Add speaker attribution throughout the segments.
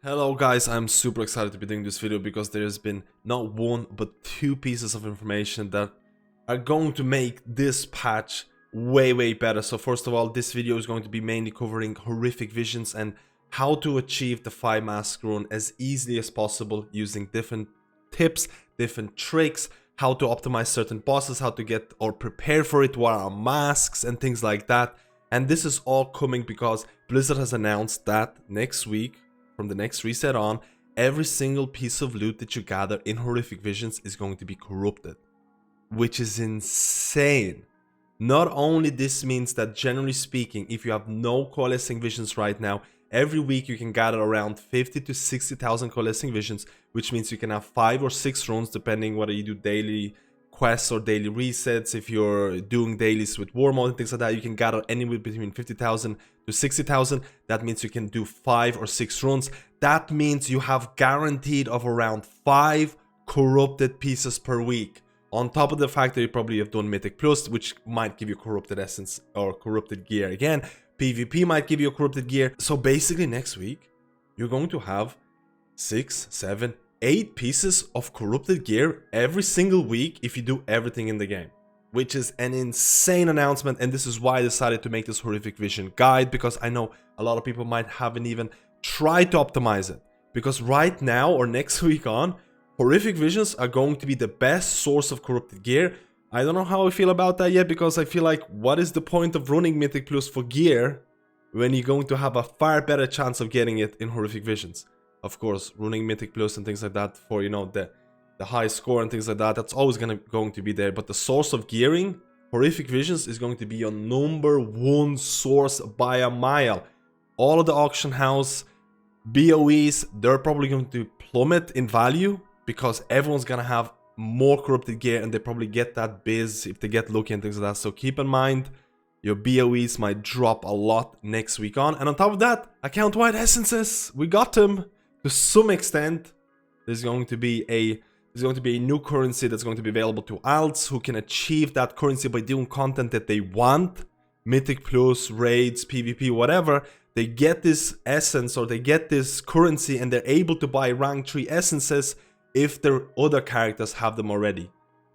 Speaker 1: Hello guys, I'm super excited to be doing this video because there's been not one but two pieces of information that are going to make this patch way better. So first of all, this video is going to be mainly covering horrific visions and how to achieve the 5 mask run as easily as possible using different tips, different tricks, how to optimize certain bosses, how to get or prepare for it, what are masks and things like that. And this is all coming because Blizzard has announced that next week, from the next reset on, every single piece of loot that you gather in Horrific Visions is going to be corrupted, which is insane. Not only this means that, generally speaking, if you have no coalescing visions right now, every week you can gather around 50 to 60,000 coalescing visions, which means you can have 5 or 6 runs depending whether you do daily quests or daily resets. If you're doing dailies with war mode and things like that, you can gather anywhere between 50,000 to 60,000. That means you can do 5 or 6 runs. That means you have guaranteed of around 5 corrupted pieces per week. On top of the fact that you probably have done Mythic Plus, which might give you corrupted essence or corrupted gear again. PvP might give you a corrupted gear. So basically next week, you're going to have 6, 7, 8 pieces of corrupted gear every single week if you do everything in the game, which is an insane announcement. And this is why I decided to make this Horrific Vision guide, because I know a lot of people might haven't even tried to optimize it, because right now or next week on, Horrific Visions are going to be the best source of corrupted gear. I don't know how I feel about that yet, because I feel like, what is the point of running Mythic Plus for gear when you're going to have a far better chance of getting it in Horrific Visions? Of course, running Mythic Plus and things like that for, you know, the high score and things like that, that's always going to be there. But the source of gearing, Horrific Visions, is going to be your #1 source by a mile. All of the auction house BOEs, they're probably going to plummet in value because everyone's going to have more corrupted gear and they probably get that biz if they get lucky and things like that. So keep in mind, your BOEs might drop a lot next week on. And on top of that, account-wide essences, we got them. To some extent, there's going to be a new currency that's going to be available to alts who can achieve that currency by doing content that they want. Mythic Plus, raids, PvP, whatever. They get this essence or they get this currency and they're able to buy rank 3 essences if their other characters have them already.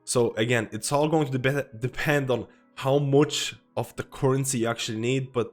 Speaker 1: So again, it's all going to depend on how much of the currency you actually need, but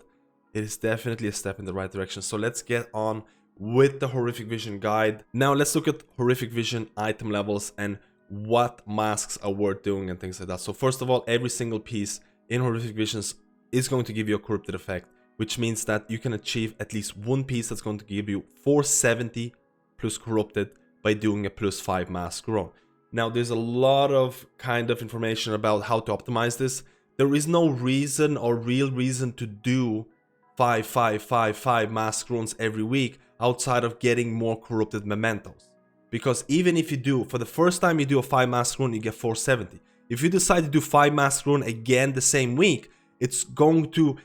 Speaker 1: it is definitely a step in the right direction. So let's get on with the Horrific Vision guide. Now let's look at Horrific Vision item levels and what masks are worth doing and things like that. So first of all, every single piece in Horrific Visions is going to give you a corrupted effect, which means that you can achieve at least one piece that's going to give you 470 plus corrupted by doing a +5 mask run. Now there's a lot of kind of information about how to optimize this. There is no reason or real reason to do 5 mask runs every week outside of getting more corrupted mementos. Because even if you do, for the first time you do a 5 mask run, you get 470. If you decide to do 5 mask run again the same week, it's going to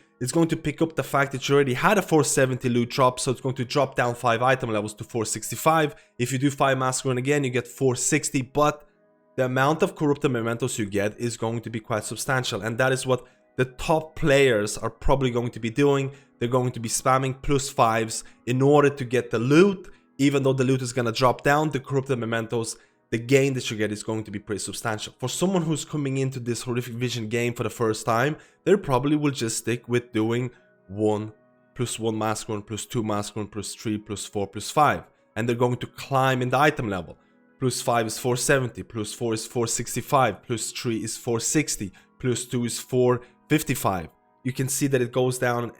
Speaker 1: pick up the fact that you already had a 470 loot drop, so it's going to drop down 5 item levels to 465. If you do 5 mask run again, you get 460, but the amount of corrupted mementos you get is going to be quite substantial, and that is what the top players are probably going to be doing. They're going to be spamming +5s in order to get the loot. Even though the loot is going to drop down, the corrupted mementos, the gain that you get is going to be pretty substantial. For someone who's coming into this Horrific Vision game for the first time, they probably will just stick with doing 1 +1 mask run, +2 mask run, +3, +4, +5. And they're going to climb in the item level. +5 is 470, +4 is 465, +3 is 460, +2 is 455. You can see that it goes down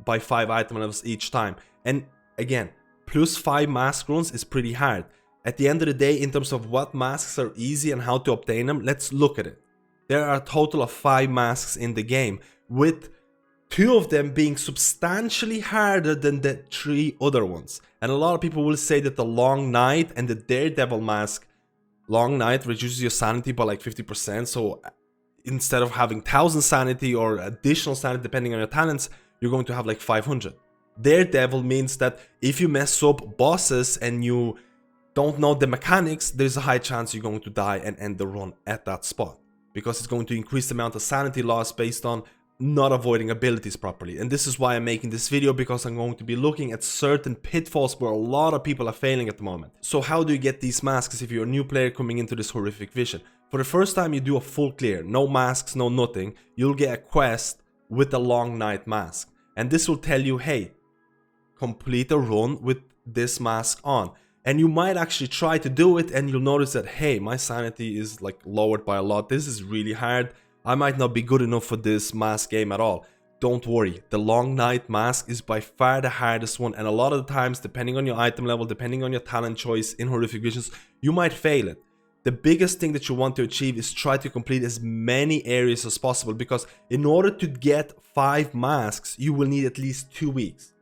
Speaker 1: by 5 item levels each time. And again, +5 mask runs is pretty hard. At the end of the day, in terms of what masks are easy and how to obtain them, let's look at it. There are a total of 5 masks in the game, with 2 of them being substantially harder than the 3 other ones. And a lot of people will say that the Long Night and the Daredevil mask, Long Night reduces your sanity by like 50%, so instead of having 1000 sanity or additional sanity depending on your talents, you're going to have like 500. Daredevil means that if you mess up bosses and you don't know the mechanics, there's a high chance you're going to die and end the run at that spot, because it's going to increase the amount of sanity loss based on not avoiding abilities properly. And this is why I'm making this video, because I'm going to be looking at certain pitfalls where a lot of people are failing at the moment. So how do you get these masks if you're a new player coming into this horrific vision? For the first time you do a full clear, no masks, no nothing, you'll get a quest with a long night mask. And this will tell you, hey, complete a run with this mask on. And you might actually try to do it and you'll notice that, hey, my sanity is like lowered by a lot. This is really hard. I might not be good enough for this mask game at all. Don't worry, the long night mask is by far the hardest one, and a lot of the times, depending on your item level, depending on your talent choice in horrific visions, you might fail it. The biggest thing that you want to achieve is try to complete as many areas as possible, because in order to get 5 masks, you will need at least 2 weeks.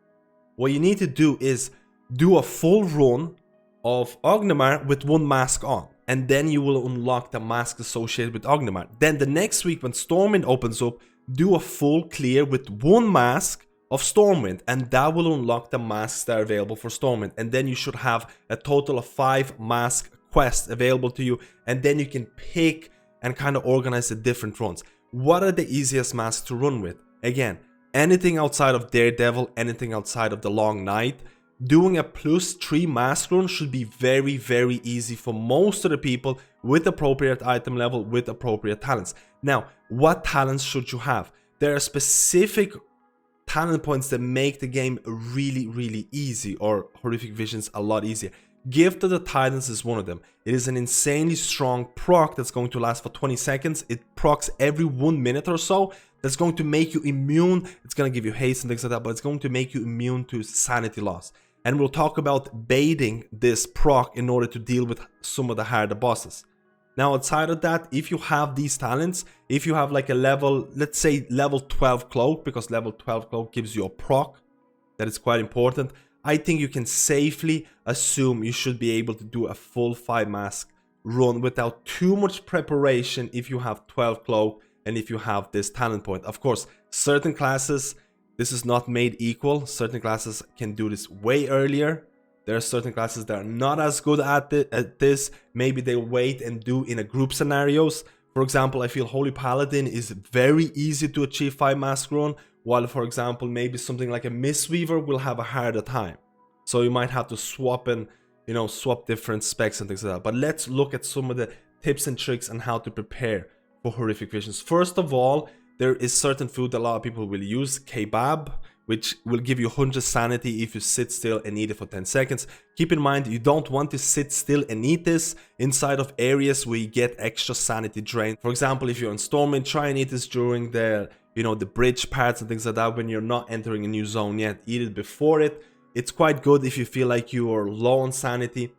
Speaker 1: What you need to do is do a full run of Orgrimmar with 1 mask on. And then you will unlock the mask associated with Orgrimmar. Then the next week when Stormwind opens up, do a full clear with 1 mask of Stormwind, and that will unlock the masks that are available for Stormwind. And then you should have a total of 5 mask quests available to you, and then you can pick and kind of organize the different runs. What are the easiest masks to run with? Again, anything outside of Daredevil, anything outside of the Long Night. Doing a +3 mask run should be very, very easy for most of the people with appropriate item level, with appropriate talents. Now, what talents should you have? There are specific talent points that make the game really, really easy, or horrific visions a lot easier. Gift of the Titans is one of them. It is an insanely strong proc that's going to last for 20 seconds. It procs every 1 minute or so. That's going to make you immune. It's going to give you haste and things like that, but it's going to make you immune to sanity loss. And we'll talk about baiting this proc in order to deal with some of the harder bosses. Now, outside of that, if you have these talents, if you have like a level, let's say level 12 cloak, because level 12 cloak gives you a proc, that is quite important, I think you can safely assume you should be able to do a full 5 mask run without too much preparation if you have 12 cloak and if you have this talent point. Of course, certain classes, this is not made equal. Certain classes can do this way earlier. There are certain classes that are not as good at this. Maybe they wait and do in a group scenarios. For example, I feel Holy Paladin is very easy to achieve 5 mask run, while for example, maybe something like a Mistweaver will have a harder time. So you might have to swap and, you know, swap different specs and things like that. But let's look at some of the tips and tricks on how to prepare for horrific visions. First of all, there is certain food that a lot of people will use, kebab, which will give you 100 sanity if you sit still and eat it for 10 seconds. Keep in mind, you don't want to sit still and eat this inside of areas where you get extra sanity drain. For example, if you're on Stormwind, try and eat this during the, you know, the bridge parts and things like that when you're not entering a new zone yet. Eat it before it. It's quite good if you feel like you are low on sanity.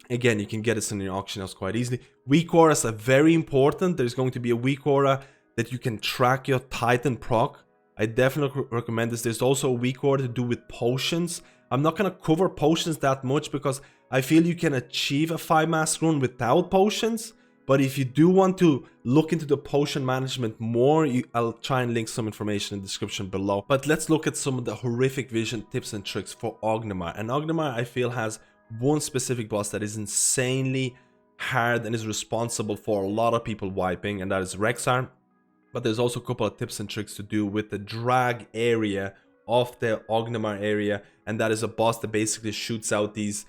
Speaker 1: Again, you can get this in your auction house quite easily. Weak auras are very important. There's going to be a weak aura that you can track your Titan proc. I definitely recommend this. There's also a weak aura to do with potions. I'm not going to cover potions that much because I feel you can achieve a 5 mask run without potions. But if you do want to look into the potion management more, I'll try and link some information in the description below. But let's look at some of the horrific vision tips and tricks for Orgrimmar. And Orgrimmar, I feel, has one specific boss that is insanely hard and is responsible for a lot of people wiping, and that is Rexar. But there's also a couple of tips and tricks to do with the drag area of the Orgrimmar area, and that is a boss that basically shoots out these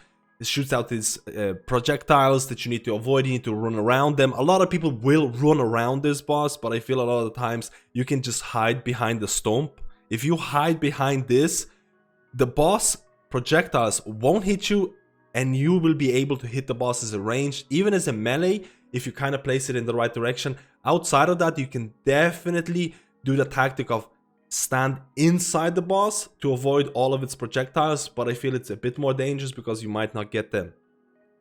Speaker 1: projectiles that you need to avoid. You need to run around them. A lot of people will run around this boss, but I feel a lot of the times you can just hide behind the stump. If you hide behind this, the boss projectiles won't hit you, and you will be able to hit the boss as a ranged, even as a melee, if you kind of place it in the right direction. Outside of that, you can definitely do the tactic of stand inside the boss to avoid all of its projectiles, but I feel it's a bit more dangerous because you might not get them,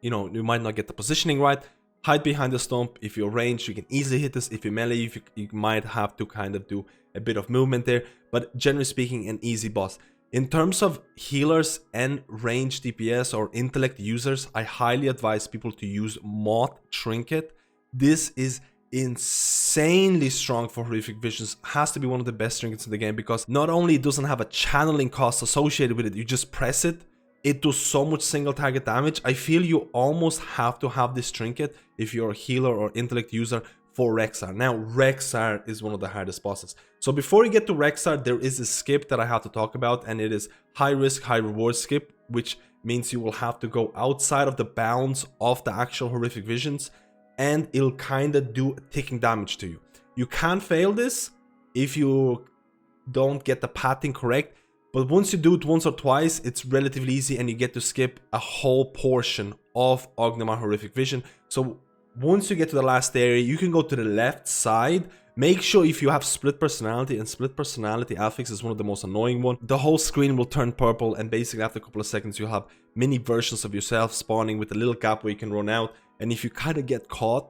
Speaker 1: you might not get the positioning right. Hide behind the stump. If you're ranged, you can easily hit this. If you're melee, you might have to kind of do a bit of movement there, but generally speaking, an easy boss. In terms of healers and range DPS or intellect users, I highly advise people to use Moth Trinket. This is insanely strong for horrific visions. Has to be one of the best trinkets in the game because not only it doesn't have a channeling cost associated with it, you just press it, it does so much single target damage. I feel you almost have to have this trinket if you're a healer or intellect user for Rexxar. Now, Rexxar is one of the hardest bosses. So before you get to Rexxar, there is a skip that I have to talk about, and it is high risk, high reward skip, which means you will have to go outside of the bounds of the actual horrific visions, and it'll kind of do ticking damage to you. You can fail this if you don't get the pathing correct, but once you do it once or twice, it's relatively easy and you get to skip a whole portion of Orgrimmar Horrific Vision. So once you get to the last area, you can go to the left side. Make sure if you have split personality, and split personality affix is one of the most annoying one. The whole screen will turn purple, and basically after a couple of seconds you'll have mini versions of yourself spawning with a little gap where you can run out, and if you kind of get caught,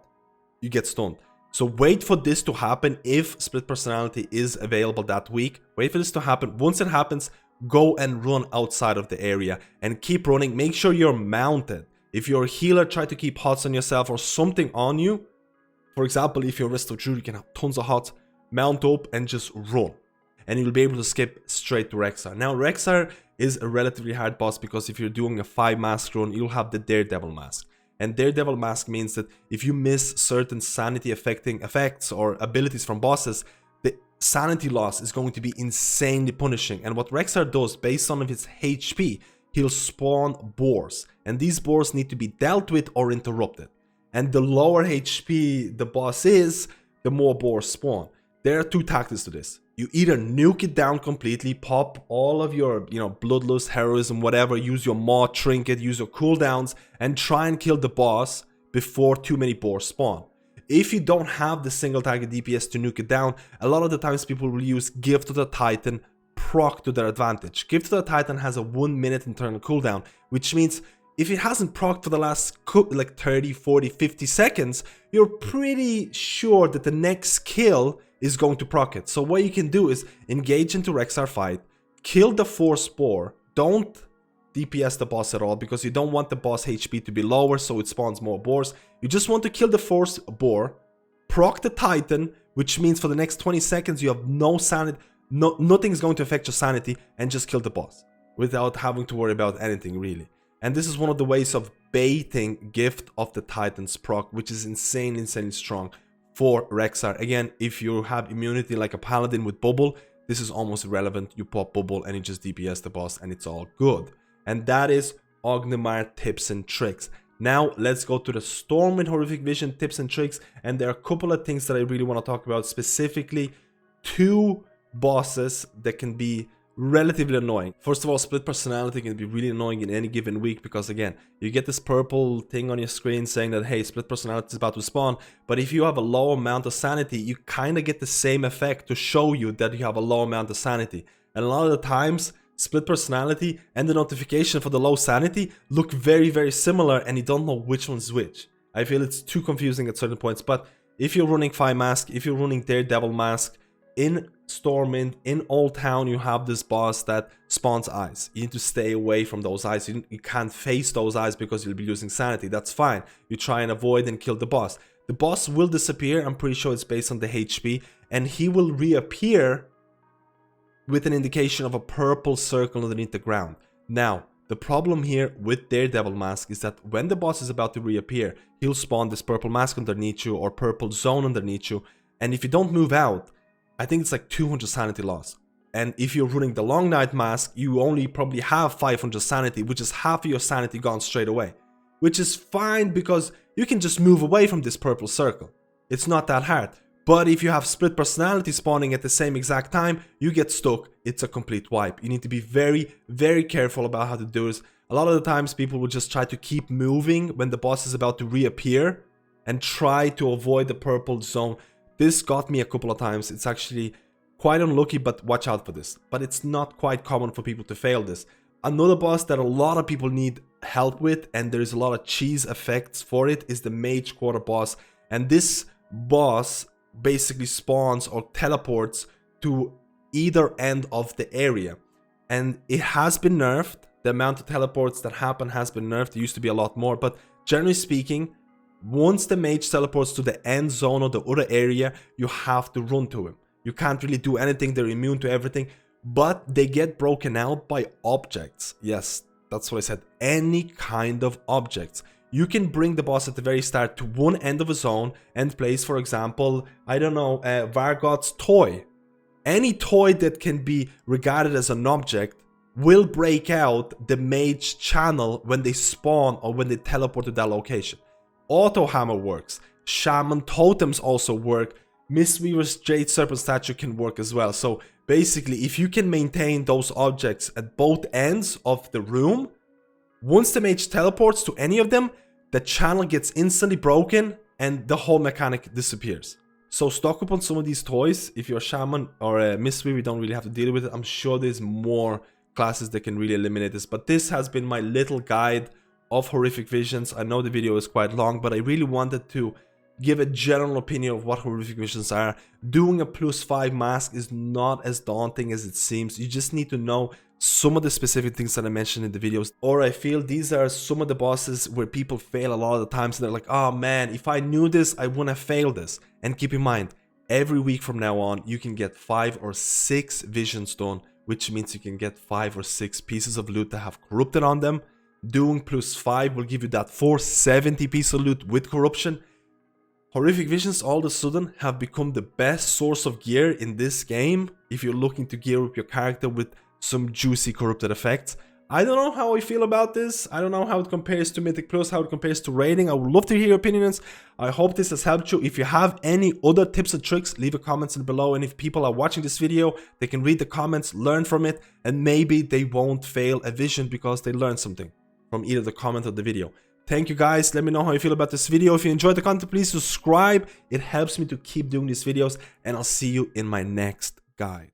Speaker 1: you get stunned. So wait for this to happen if split personality is available that week. Wait for this to happen. Once it happens, go and run outside of the area and keep running. Make sure you're mounted. If you're a healer, try to keep hots on yourself or something on you. For example, if you're a Resto Druid, you can have tons of hots. Mount up and just run. And you'll be able to skip straight to Rexxar. Now, Rexxar is a relatively hard boss because if you're doing a 5 mask run, you'll have the Daredevil mask. And Daredevil mask means that if you miss certain sanity affecting effects or abilities from bosses, the sanity loss is going to be insanely punishing. And what Rexxar does, based on his HP, he'll spawn boars. And these boars need to be dealt with or interrupted. And the lower HP the boss is, the more boars spawn. There are two tactics to this. You either nuke it down completely, pop all of your, bloodlust, heroism, whatever, use your maw trinket, use your cooldowns, and try and kill the boss before too many boars spawn. If you don't have the single target DPS to nuke it down, a lot of the times people will use Gift to the Titan proc to their advantage. Gift to the Titan has a 1 minute internal cooldown, which means if it hasn't procced for the last like 30, 40, 50 seconds, you're pretty sure that the next kill is going to proc it. So what you can do is engage into Rexxar fight, kill the force boar, don't DPS the boss at all because you don't want the boss HP to be lower so it spawns more boars. You just want to kill the force boar, proc the Titan, which means for the next 20 seconds you have no sanity, nothing's going to affect your sanity, and just kill the boss without having to worry about anything really. And this is one of the ways of baiting Gift of the Titan's proc, which is insanely strong for Rexxar. Again, if you have immunity like a paladin with bubble, this is almost irrelevant. You pop bubble and you just DPS the boss and it's all good. And that is Orgrimmar tips and tricks. Now let's go to the Stormwind Horrific Vision tips and tricks, and there are a couple of things that I really want to talk about, specifically 2 bosses that can be relatively annoying. First of all, split personality can be really annoying in any given week because again, you get this purple thing on your screen saying that hey, split personality is about to spawn, but if you have a low amount of sanity, you kind of get the same effect to show you that you have a low amount of sanity. And a lot of the times, split personality and the notification for the low sanity look very similar and you don't know which one's which. I feel it's too confusing at certain points, but if you're running 5 mask, if you're running Daredevil mask, in Stormwind, in Old Town, you have this boss that spawns eyes. You need to stay away from those eyes. You can't face those eyes because you'll be losing sanity. That's fine. You try and avoid and kill the boss. The boss will disappear. I'm pretty sure it's based on the HP. And he will reappear with an indication of a purple circle underneath the ground. Now, the problem here with Daredevil mask is that when the boss is about to reappear, he'll spawn this purple mask underneath you or purple zone underneath you. And if you don't move out, I think it's like 200 sanity loss. And if you're running the Long Night mask, you only probably have 500 sanity, which is half of your sanity gone straight away. Which is fine because you can just move away from this purple circle. It's not that hard. But if you have split personality spawning at the same exact time, you get stuck. It's a complete wipe. You need to be very careful about how to do this. A lot of the times people will just try to keep moving when the boss is about to reappear and try to avoid the purple zone. This got me a couple of times. It's actually quite unlucky, but watch out for this. But it's not quite common for people to fail this. Another boss that a lot of people need help with, and there's a lot of cheese effects for it, is the Mage Quarter boss. And this boss basically spawns or teleports to either end of the area. And it has been nerfed. The amount of teleports that happen has been nerfed. It used to be a lot more, but generally speaking, once the mage teleports to the end zone or the other area, you have to run to him. You can't really do anything, they're immune to everything, but they get broken out by objects. Yes, that's what I said, any kind of objects. you can bring the boss at the very start to one end of a zone and place, for example, I don't know, Vargot's toy. Any toy that can be regarded as an object will break out the mage channel when they spawn or when they teleport to that location. Auto hammer works. Shaman totems also work. Mistweaver's Jade Serpent statue can work as well. So basically, if you can maintain those objects at both ends of the room, once the mage teleports to any of them, the channel gets instantly broken and the whole mechanic disappears. So stock up on some of these toys. If you're a Shaman or a Mistweaver, you don't really have to deal with it. I'm sure there's more classes that can really eliminate this. But this has been my little guide of Horrific Visions. I know the video is quite long, but I really wanted to give a general opinion of what Horrific Visions are. Doing a +5 mask is not as daunting as it seems. You just need to know some of the specific things that I mentioned in the videos. Or I feel these are some of the bosses where people fail a lot of the times. And they're like, oh man, if I knew this, I wouldn't have failed this. And keep in mind, every week from now on, you can get 5 or 6 visions done, which means you can get 5 or 6 pieces of loot that have corrupted on them. Doing +5 will give you that 470 piece of loot with corruption. Horrific Visions all of a sudden have become the best source of gear in this game if you're looking to gear up your character with some juicy corrupted effects. I don't know how I feel about this. I don't know how it compares to Mythic Plus, how it compares to raiding. I would love to hear your opinions. I hope this has helped you. If you have any other tips and tricks, leave a comment below. And if people are watching this video, they can read the comments, learn from it, and maybe they won't fail a vision because they learned something from either the comment or the video. Thank you guys. Let me know how you feel about this video. If you enjoyed the content, please subscribe. It helps me to keep doing these videos, and I'll see you in my next guide.